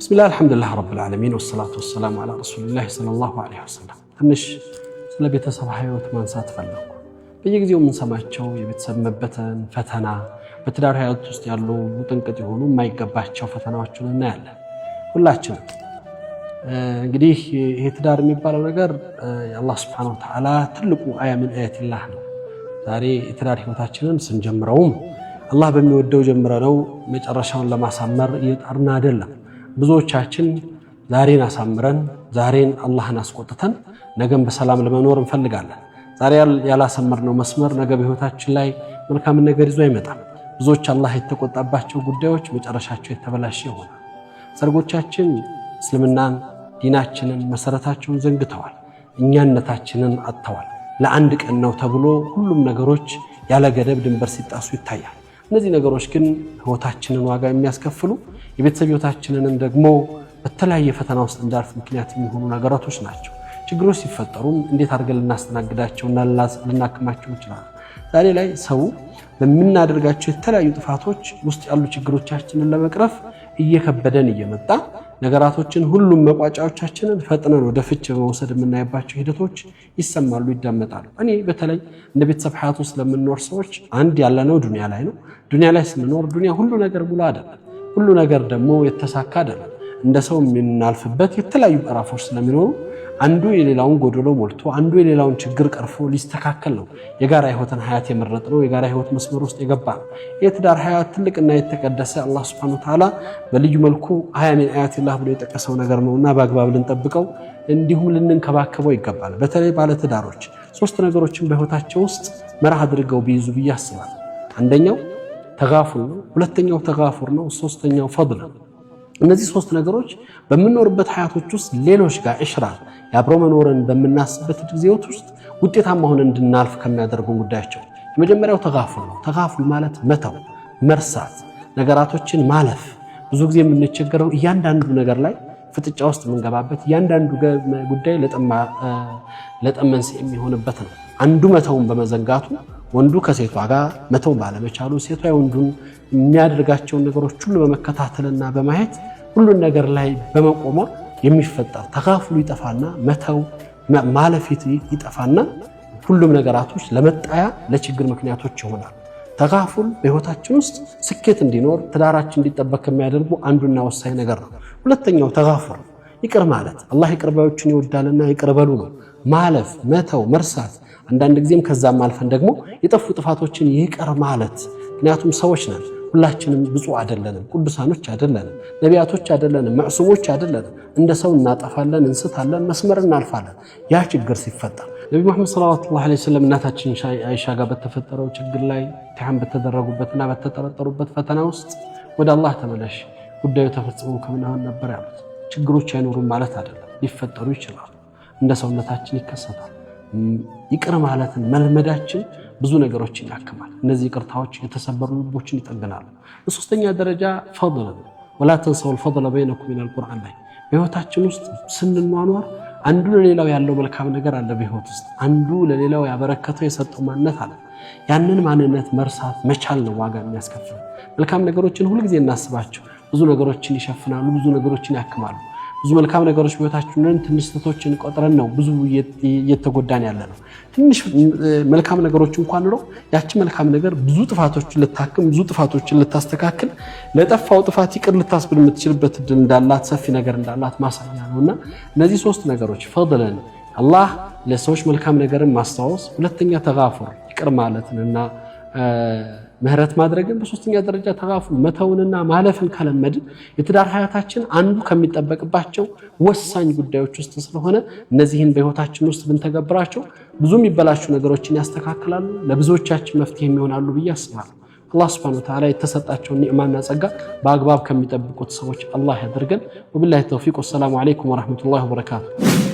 بسم الله الحمد لله رب العالمين والصلاة والسلام على رسول الله صلى الله عليه وسلم ትንሽ ስለ ቤተሰብ ህይወት ማንሳት ፈለኩ። በየጊዜው የምንሰማቸው የቤተሰብ መበተን ፈተና በትዳር ህይወት ውስጥ ያሉ ጥንቅጥ የሆኑ የማይገባቸው ፈተናዎችን እናያለን። ሁላችንም እንግዲህ ይሄ ትዳር የሚባለው ነገር የአላህ Subhanahu Wa Ta'ala ትልቁ አያ ምን አያቲላህ ነው። ዛሬ የትዳር ህይወታችንን ስንጀምረውም አላህ በሚወደው ጀምረነው መጨረሻውን ለማሳመር እየጣርን አይደለም። ብዙዎቻችን ዛሬን አሳምረን ዛሬን አላህን አስቆጥተን ነገን በሰላም ለመኖር እንፈልጋለን። ዛሬ ያላሰመርነው መስመር ነገ በህይወታችን ላይ መልካም ነገር ይዞ አይመጣም። ብዙዎች አላህ የተቆጣባቸው ጉዳዮች መጨረሻቸው የተበላሸ ይሆናል። ሰርጎቻችን እስልምናን ዲናችንን መሰረታቸውን ዘንግተዋል። እኛነታችንን አጥተዋል። ለአንድ ቀን ነው ተብሎ ሁሉም ነገሮች ያለ ገደብ ድንበር ሲጣሱ ይታያል። እነዚህ ነገሮች ግን ህይወታችንን ዋጋ የሚያስከፍሉ የቤተሰብ ህይወታችንን ደግሞ በተለያየ ፈተና ውስጥ እንዳልፍ ምክንያት የሚሆኑ ነገራቶች ናቸው። ችግሮች ሲፈጠሩም እንዴት አድርገን ልናስተናግዳቸውና ልናክማቸው እንችላለን? ዛሬ ላይ ሰው በምናደርጋቸው የተለያዩ ጥፋቶች ውስጥ ያሉ ችግሮቻችንን ለመቅረፍ እየከበደን እየመጣ ነገራቶችን ሁሉም መቋጫዎቻችንን ፈጥነን ወደ ፍች በመውሰድ የምናይባቸው ሂደቶች ይሰማሉ፣ ይዳመጣሉ። እኔ በተለይ እንደ ቤተሰብ ሀያት ውስጥ ለምንኖር ሰዎች አንድ ያለነው ዱንያ ላይ ነው። ዱንያ ላይ ስንኖር ዱንያ ሁሉ ነገር ሙሉ አይደለም፣ ሁሉ ነገር ደግሞ የተሳካ አይደለም። እንደ ሰው የምናልፍበት የተለያዩ ምዕራፎች ስለሚኖሩ አንዱ የሌላውን ጎደሎ ሞልቶ አንዱ የሌላውን ችግር ቀርፎ ሊስተካከል ነው የጋራ ህይወትን ሀያት የመረጥነው የጋራ ህይወት መስመር ውስጥ የገባ ነው። የትዳር ሀያት ትልቅና የተቀደሰ አላህ Subhanahu Wa Ta'ala በልዩ መልኩ አያ ሚን አያቲላህ ብሎ የጠቀሰው ነገር ነውና በአግባብ ልንጠብቀው እንዲሁም ልንንከባከበው ይገባል። በተለይ ባለ ትዳሮች ሶስት ነገሮችን በህይወታቸው ውስጥ መርህ አድርገው ቢይዙ ብዬ አስባለሁ። አንደኛው ተጋፉር ነው፣ ሁለተኛው ተጋፉር ነው፣ ሶስተኛው ፈድል ነው። እነዚህ ሶስት ነገሮች በመኖርበት ሀያቶች ውስጥ ሌሎች ጋር እሽራ ያብሮ መኖርን በመናስበት ጊዜዎች ውስጥ ውጤታማ ሆነን እንድናልፍ ከሚያደርጉ ጉዳያቸው የመጀመሪያው ተጋፉር ነው። ተጋፉር ማለት መተው፣ መርሳት፣ ነገራቶችን ማለፍ። ብዙ ጊዜ የምንቸገረው እያንዳንዱ ነገር ላይ ፍጥጫ ውስጥ የምንገባበት እያንዳንዱ ጉዳይ ለጠመንስ የሚሆንበት ነው። አንዱ መተውን በመዘንጋቱ ወንዱ ከሴቷ ጋር መተው ባለመቻሉ ሴቷ ወንዱን የሚያደርጋቸውን ነገሮች ሁሉ በመከታተልና በማየት ሁሉን ነገር ላይ በመቆሟ የሚፈጠር ተጋፉሉ ይጠፋና መተው ማለፊት ይጠፋና ሁሉም ነገራቶች ለመጣያ ለችግር ምክንያቶች ይሆናሉ። ተጋፉል በህይወታችን ውስጥ ስኬት እንዲኖር ትዳራችን እንዲጠበቅ ከሚያደርጉ አንዱና ወሳኝ ነገር ነው። ሁለተኛው ተጋፉር ይቅር ማለት አላህ ይቅር ባዮችን ይወዳልና ይቅር በሉ ነው። ማለፍ፣ መተው፣ መርሳት አንዳንድ ጊዜም ከዛም አልፈን ደግሞ የጠፉ ጥፋቶችን ይቅር ማለት። ምክንያቱም ሰዎች ነን፣ ሁላችንም ብፁዕ አይደለንም፣ ቅዱሳኖች አይደለንም፣ ነቢያቶች አይደለንም፣ ማዕሱሞች አይደለንም። እንደ ሰው እናጠፋለን፣ እንስታለን፣ መስመር እናልፋለን። ያ ችግር ሲፈጠር ነብዩ መሐመድ ሰለላሁ ዐለይሂ ወሰለም እናታችን አይሻ ጋር በተፈጠረው ችግር ላይ ኢምቲሃን በተደረጉበትና በተጠረጠሩበት ፈተና ውስጥ ወደ አላህ ተመለሽ ጉዳዩ ተፈጽሞ ከምናምን ነበር ያሉት። ችግሮች አይኖሩም ማለት አይደለም፣ ሊፈጠሩ ይችላሉ፣ እንደ ሰውነታችን ይከሰታል። ይቅር ማለትን መልመዳችን ብዙ ነገሮችን ያክማል። እነዚህ ይቅርታዎች የተሰበሩ ልቦችን ይጠግናሉ። በሶስተኛ ደረጃ ፈድል ነው። ወላ ተንሰው الفضل بينكم من القرآن ላይ በህይወታችን ውስጥ ስንኗኗር አንዱ ለሌላው ያለው መልካም ነገር አለ። በህይወት ውስጥ አንዱ ለሌላው ያበረከተው የሰጠው ማንነት አለ። ያንን ማንነት መርሳት መቻል ነው ዋጋ የሚያስከፍል። መልካም ነገሮችን ሁሉ ጊዜ እናስባቸው። ብዙ ነገሮችን ይሸፍናሉ፣ ብዙ ነገሮችን ያክማሉ። ብዙ መልካም ነገሮች በህይወታችን ትንሽ ስህተቶችን ቆጥረን ነው ብዙ እየተጎዳን ያለ ነው። ትንሽ መልካም ነገሮች እንኳን ነው ያቺ መልካም ነገር ብዙ ጥፋቶችን ልታክም ብዙ ጥፋቶችን ልታስተካክል ለጠፋው ጥፋት ይቅር ልታስብል የምትችልበት እድል እንዳላት ሰፊ ነገር እንዳላት ማሳያ ነውና እነዚህ ሶስት ነገሮች ፈድለን አላህ ለሰዎች መልካም ነገርን ማስታወስ፣ ሁለተኛ ተጋፉር ይቅር ማለትንና ምህረት ማድረግን፣ በሶስተኛ ደረጃ ተጋፉል መተውንና ማለፍን ከለመድን የትዳር ሀያታችን አንዱ ከሚጠበቅባቸው ወሳኝ ጉዳዮች ውስጥ ስለሆነ እነዚህን በህይወታችን ውስጥ ብንተገብራቸው ብዙ የሚበላሹ ነገሮችን ያስተካክላሉ፣ ለብዙዎቻችን መፍትሄ ይሆናሉ ብዬ አስባለሁ። አላህ Subhanahu Wa Ta'ala የተሰጣቸውን ኒዕማና ጸጋ በአግባብ ከሚጠብቁት ሰዎች አላህ ያድርገን። ወቢላሂ ተውፊቅ። ወሰላሙ አለይኩም ወራህመቱላሂ ወበረካቱሁ።